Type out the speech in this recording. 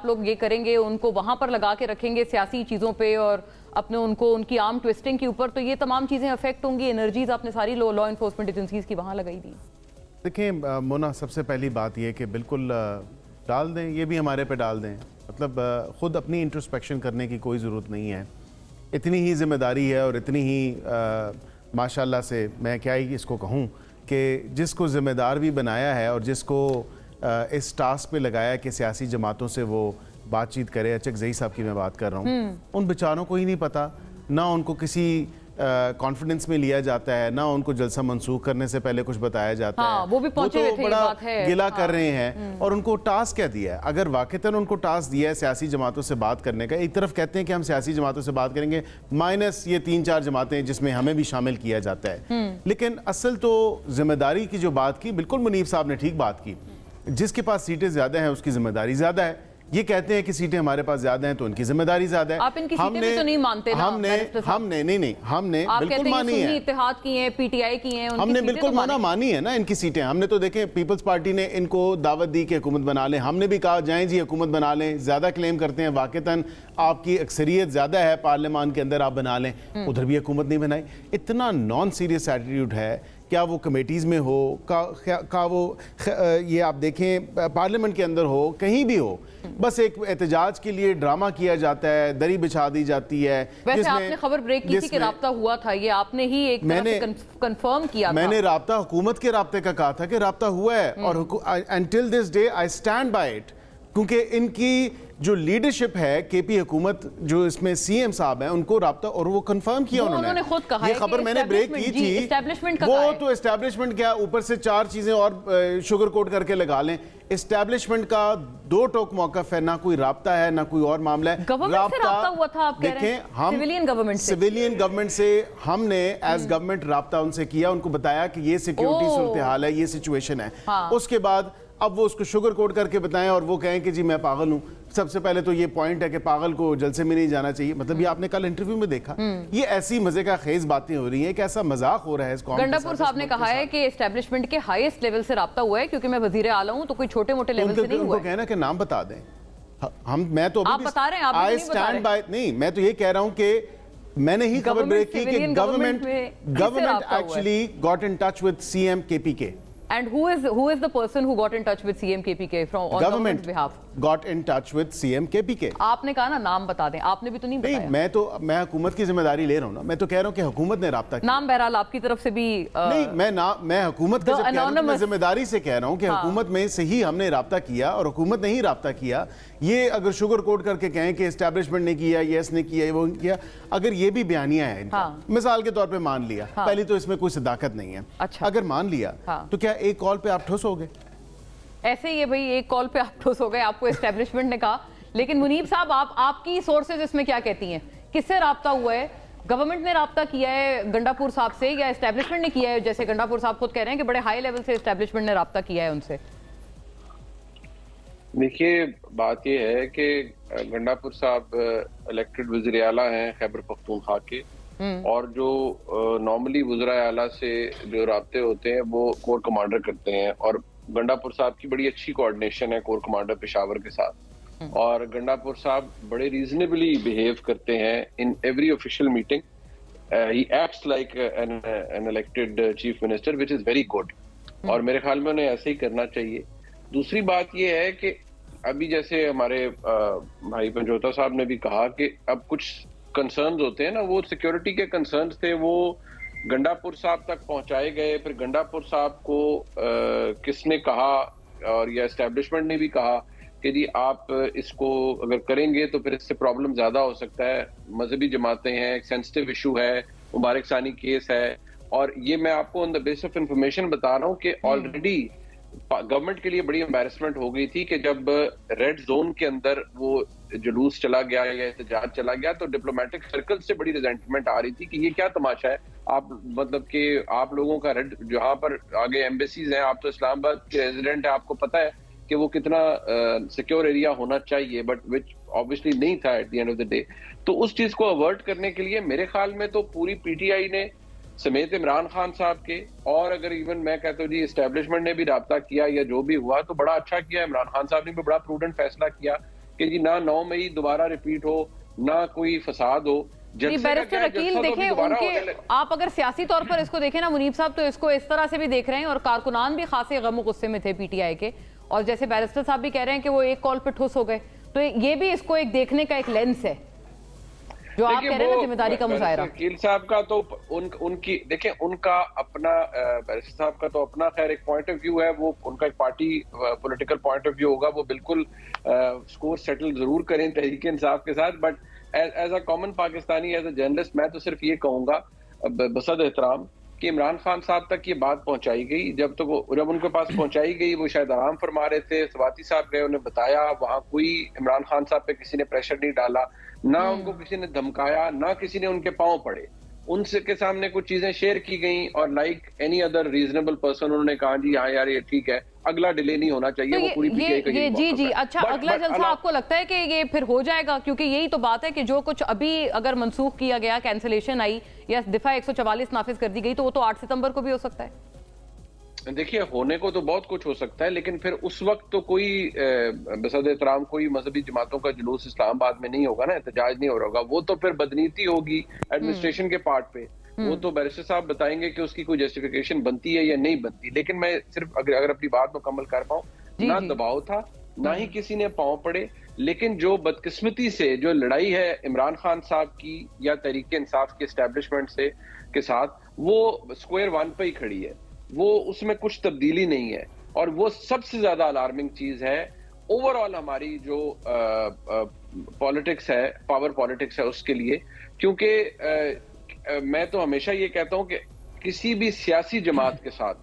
लोग ये करेंगे, उनको वहां पर लगा के रखेंगे सियासी चीज़ों पे और अपने उनको उनकी आर्म ट्विस्टिंग के ऊपर, तो ये तमाम चीज़ें अफेक्ट होंगी। एनर्जीज आपने सारी लॉ एनफोर्समेंट एजेंसीज की वहां लगाई दी। देखिए मोना, सबसे पहली बात ये कि बिल्कुल डाल दें, ये भी हमारे पे डाल दें। मतलब ख़ुद अपनी इंट्रोस्पेक्शन करने की कोई ज़रूरत नहीं है। इतनी ही ज़िम्मेदारी है और इतनी ही माशाल्लाह से मैं क्या ही इसको कहूँ कि जिसको ज़िम्मेदार भी बनाया है और जिसको इस टास्क पे लगाया है कि सियासी जमातों से वो बातचीत करे, अचकज़ई साहब की मैं बात कर रहा हूँ, उन बेचारों को ही नहीं पता, ना उनको किसी कॉन्फिडेंस में लिया जाता है, ना उनको जलसा मंसूख करने से पहले कुछ बताया जाता है। वो भी पहुंचे तो थे, बड़ा बात है। गिला कर रहे हैं। और उनको टास्क क्या दिया है? अगर वाक़तन उनको टास्क दिया है सियासी जमातों से बात करने का, एक तरफ कहते हैं कि हम सियासी जमातों से बात करेंगे, माइनस ये 3-4 जमातें जिसमें हमें भी शामिल किया जाता है, लेकिन असल तो जिम्मेदारी की जो बात की, बिल्कुल मुनीब साहब ने ठीक बात की। जिसके पास सीटें ज़्यादा हैं उसकी जिम्मेदारी ज़्यादा है। ये कहते हैं कि सीटें हमारे पास ज्यादा हैं तो उनकी जिम्मेदारी ज्यादा है। आप इनकी सीटें भी तो नहीं मानते ना? हमने बिल्कुल मानी है। इत्तेहाद की हैं, पीटीआई की हैं, हमने बिल्कुल मानी है ना इनकी सीटें। हमने तो देखें, पीपल्स पार्टी ने इनको दावत दी कि हुकूमत बना लें, हमने भी कहा जाएं जी हुकूमत बना लें। ज्यादा क्लेम करते हैं वाकईतन आपकी अक्सरियत ज्यादा है पार्लियामान के अंदर, आप बना लें। उधर भी हुकूमत नहीं बनाई। इतना नॉन सीरियस एटीट्यूड है, क्या वो कमेटीज़ में हो का वो ये आप देखें पार्लियामेंट के अंदर हो, कहीं भी हो, बस एक एहतजाज के लिए ड्रामा किया जाता है, दरी बिछा दी जाती है। वैसे आपने खबर ब्रेक की थी कि राब्ता हुआ था, ये आपने ही एक तरह से कंफर्म किया था। मैंने राब्ता हुकूमत के राब्ते का कहा था कि राब्ता हुआ है और until this day I stand by it, क्योंकि इनकी जो लीडरशिप है केपी हुकूमत, जो इसमें सीएम साहब हैं, उनको राब्ता और वो कंफर्म किया उन्होंने खुद कहा। ये खबर मैंने ब्रेक की थी। वो तो एस्टैब्लिशमेंट क्या, ऊपर से 4 चीजें और शुगर कोट करके लगा लें। एस्टैब्लिशमेंट का 2 टोक मौक़िफ़ है, ना कोई राब्ता है ना कोई और मामला है। राब्ता हुआ था आप कह रहे हैं? हम सिविलियन गवर्नमेंट से हमने एज गवर्नमेंट राब्ता उनसे किया, उनको बताया कि ये सिक्योरिटी सूरत हाल है, ये सिचुएशन है। उसके बाद अब वो उसको शुगर कोट करके बताएं और वो कहें कि जी मैं पागल हूं। सबसे पहले तो ये पॉइंट है कि पागल को जलसे में नहीं जाना चाहिए। मतलब ये आपने कल इंटरव्यू में देखा, ये ऐसी मजे का खेज बातें हो रही हैं कि ऐसा मजाक हो रहा है। गंडापुर साहब ने कहा है कि एस्टैब्लिशमेंट के हाईएस्ट लेवल से राब्ता हुआ है, क्योंकि मैं वजीर आला हूं, तो कोई छोटे मोटे लेवल से नहीं हुआ। उनको कहना कि नाम बता दें। मैं तो आप बता रहे हैं, आप नहीं बता रहे। नहीं, मैं तो ये कह रहा हूं कि मैंने ही खबर ब्रेक की कि government actually got in touch with CM KPK. And who is the person who got in touch with CM KPK from on government's behalf? Got in touch with CM KPK. आपने कहा ना नाम बता दें, आपने भी तो नहीं बताया। मैं हुकूमत की जिम्मेदारी ले रहा हूँ ना। मैं तो कह रहा हूँ कि हुकूमत ने राब्ता किया। नाम बहरहाल आपकी तरफ से भी नहीं, मैं हुकूमत की मैं जिम्मेदारी से कह रहा हूँ कि हुकूमत में से ही हमने राब्ता किया और हुकूमत ने ही राब्ता किया। ये अगर शुगर कोट करके कहें कि एस्टैब्लिशमेंट ने किया, यस ने किया, वो किया, अगर ये भी बयानिया है इनका, मिसाल के तौर पे मान लिया, पहली तो इसमें कोई सदाकत नहीं है। अगर मान लिया तो क्या एक कॉल पे आप ठोस हो गए? ऐसे ही है भाई, एक कॉल पे आप ठोस हो गए, आपको एस्टैब्लिशमेंट ने कहा। लेकिन मुनीब साहब, आपकी सोर्सेज इसमें क्या कहती हैं? किससे राब्ता हुआ है? गवर्नमेंट ने राब्ता किया है गंडापुर साहब से या एस्टैब्लिशमेंट ने किया है? जैसे गंडापुर साहब खुद कह रहे हैं कि बड़े हाई लेवल से एस्टैब्लिशमेंट ने राब्ता किया है उनसे। देखिए, बात ये है कि गंडापुर साहब इलेक्टेड वज़ीर आला हैं खैबर पख्तूनख्वा के, और जो नॉर्मली वज़ीर आला से जो राब्ते होते हैं वो कोर कमांडर करते हैं। और गंडापुर साहब की बड़ी अच्छी कोऑर्डिनेशन है कोर कमांडर पेशावर के साथ, और गंडापुर साहब बड़े रीजनेबली बिहेव करते हैं in every official meeting. He acts like an elected chief minister, which is very good, और मेरे ख्याल में उन्हें ऐसे ही करना चाहिए। दूसरी बात यह है कि अभी जैसे हमारे भाई पंजोता साहब ने भी कहा कि अब कुछ कंसर्न्स होते हैं ना, वो सिक्योरिटी के कंसर्न्स थे, वो गंडापुर साहब तक पहुंचाए गए। फिर गंडापुर साहब को किसने कहा, और या एस्टैब्लिशमेंट ने भी कहा कि जी आप इसको अगर करेंगे तो फिर इससे प्रॉब्लम ज्यादा हो सकता है, मजहबी जमातें हैं, एक सेंसिटिव इशू है, मुबारक सानी केस है। और ये मैं आपको on the base of information बता रहा हूँ कि ऑलरेडी गवर्नमेंट के लिए बड़ी एम्बैरेसमेंट हो गई थी कि जब रेड जोन के अंदर वो जुलूस चला गया या एहतजाज चला गया, तो डिप्लोमेटिक सर्कल से बड़ी रिजेंटमेंट आ रही थी कि ये क्या तमाशा है। आप मतलब कि आप लोगों का रेड, जहां पर आगे एम्बेसीज हैं, आप तो इस्लामाबाद के रेजिडेंट है, आपको पता है कि वो कितना सिक्योर एरिया होना चाहिए, बट विच ऑब्वियसली नहीं था at the end of the day. तो उस चीज को अवर्ट करने के लिए मेरे ख्याल में तो पूरी पीटीआई ने समेत इमरान खान साहब के, और अगर इवन मैं कहता हूँ जी एस्टैब्लिशमेंट ने भी राब्ता किया या जो भी हुआ, तो बड़ा अच्छा किया। इमरान खान साहब ने भी बड़ा प्रूडेंट फैसला किया کہ جی نہ 9 مئی دوبارہ ریپیٹ ہو، نہ کوئی فساد ہو. بیرسٹر عقیل دیکھیں ان کے آپ اگر سیاسی طور پر اس کو دیکھیں نا منیب صاحب، تو اس کو اس طرح سے بھی دیکھ رہے ہیں اور کارکنان بھی خاصے غم و غصے میں تھے پی ٹی آئی کے، اور جیسے بیرسٹر صاحب بھی کہہ رہے ہیں کہ وہ ایک کال پہ ٹھوس ہو گئے، تو یہ بھی اس کو ایک دیکھنے کا ایک لینس ہے جو آپ کہہ رہے ہیں نا ذمہ داری کا مظاہرہ. وکیل صاحب کا تو ان کی دیکھیں، ان کا اپنا بیرسٹر صاحب کا تو اپنا خیر ایک پوائنٹ آف ویو ہے، وہ ان کا ایک party political point of view ہوگا، وہ بالکل سکور سیٹل ضرور کریں تحریک انصاف کے ساتھ. But as a common Pakistani, as a journalist, میں تو صرف یہ کہوں گا بصد احترام کہ عمران خان صاحب تک یہ بات پہنچائی گئی. جب ان کے پاس پہنچائی گئی، وہ شاید آرام فرما رہے تھے، سواتی صاحب گئے، انہیں بتایا، وہاں کوئی عمران خان صاحب پہ کسی نے پریشر نہیں ڈالا، نہ ان کو کسی نے دھمکایا، نہ کسی نے ان کے پاؤں پڑے. ان سے کے سامنے کچھ چیزیں شیئر کی گئیں اور like any other reasonable person انہوں نے کہا جی ہاں یار یہ ٹھیک ہے، اگلا ڈیلے نہیں ہونا چاہیے. وہ پوری پی ٹی آئی کا یہی موقف ہے. اچھا اگلا جلسہ آپ کو لگتا ہے کہ یہ پھر ہو جائے گا؟ کیونکہ یہی تو بات ہے کہ جو کچھ ابھی اگر منسوخ کیا گیا، کینسلیشن آئی یا دفعہ 144 نافذ کر دی گئی، تو وہ تو 8 ستمبر کو بھی ہو سکتا ہے. دیکھیے ہونے کو تو بہت کچھ ہو سکتا ہے، لیکن پھر اس وقت تو کوئی بصد احترام کوئی مذہبی جماعتوں کا جلوس اسلام آباد میں نہیں ہوگا نا، احتجاج نہیں ہو رہا ہوگا. وہ تو پھر بدنیتی ہوگی ایڈمنسٹریشن کے پارٹ پہ. وہ تو بیرسٹر صاحب بتائیں گے کہ اس کی کوئی جسٹیفیکیشن بنتی ہے یا نہیں بنتی. لیکن میں صرف اگر اپنی بات مکمل کر پاؤں، نہ دباؤ تھا، نہ ہی کسی نے پاؤں پڑے. لیکن جو بدقسمتی سے جو لڑائی ہے عمران خان صاحب کی یا تحریک انصاف کے اسٹیبلشمنٹ سے کے ساتھ، وہ اسکوائر ون پہ ہی کھڑی ہے. وہ اس میں کچھ تبدیلی نہیں ہے، اور وہ سب سے زیادہ الارمنگ چیز ہے اوور آل ہماری جو پالیٹکس ہے، پاور پالیٹکس ہے اس کے لیے. کیونکہ میں تو ہمیشہ یہ کہتا ہوں کہ کسی بھی سیاسی جماعت کے ساتھ